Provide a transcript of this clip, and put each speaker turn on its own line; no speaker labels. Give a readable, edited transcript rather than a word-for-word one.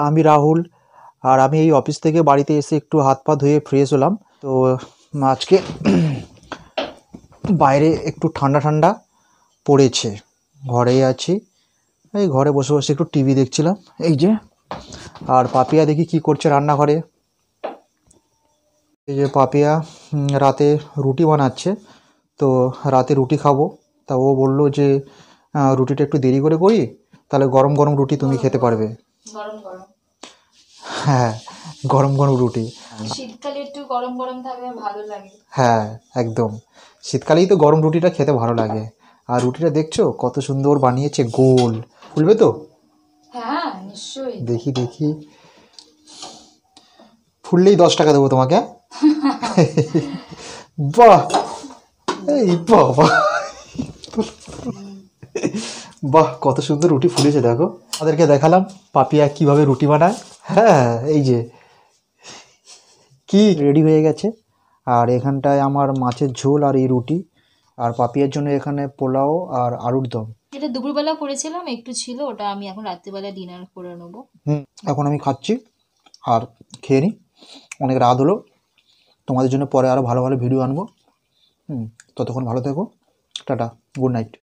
আমি রাহুল, আর আমি এই অফিস থেকে বাড়িতে এসে একটু হাত পা ধুয়ে ফ্রেশ হলাম। তো আজকে বাইরে একটু ঠান্ডা ঠান্ডা পড়েছে, ঘরেই আছি। এই ঘরে বসে বসে একটু টিভি দেখছিলাম এই যে। আর পাপিয়া দেখি কি করছে রান্নাঘরে। এই যে পাপিয়া রাতে রুটি বানাচ্ছে, তো রাতে রুটি খাবো। তা ও বললো যে রুটিটা একটু দেরি করে করি, তাহলে গরম গরম রুটি তুমি খেতে পারবে।
গরম গরম।
হ্যাঁ, গরম গরম রুটি।
শীতকালে একটু গরম গরম থাকলে ভালো লাগে।
হ্যাঁ, একদম শীতকালেই তো গরম রুটিটা খেতে ভালো লাগে। আর রুটিটা দেখছো কত সুন্দর বানিয়েছে, গোল। ফুলবে তো?
হ্যাঁ নিশ্চয়ই।
দেখি দেখি, ফুললেই 10 টাকা দেবো তোমাকে। বাহ, এই বাবা, বাহ কত সুন্দর রুটি ফুলেছে দেখো। আমাদেরকে দেখালাম পাপিয়া কিভাবে রুটি বানায়। হ্যাঁ, এই যে কি রেডি হয়ে গেছে। আর এখানটায় আমার মাছের ঝোল আর এই রুটি, আর পাপিয়ার জন্য এখানে পোলাও আর আলুর দম।
এটা দুপুরবেলা করেছিলাম, একটু ছিল ওটা, আমি এখন রাত্রিবেলা ডিনার করে নেবো।
এখন আমি খাচ্ছি, আর খেয়ে নিই, অনেক রাত হলো। তোমাদের জন্য পরে আরও ভালো ভালো ভিডিও আনবো। ততক্ষণ ভালো থেকো, টাটা, গুড নাইট।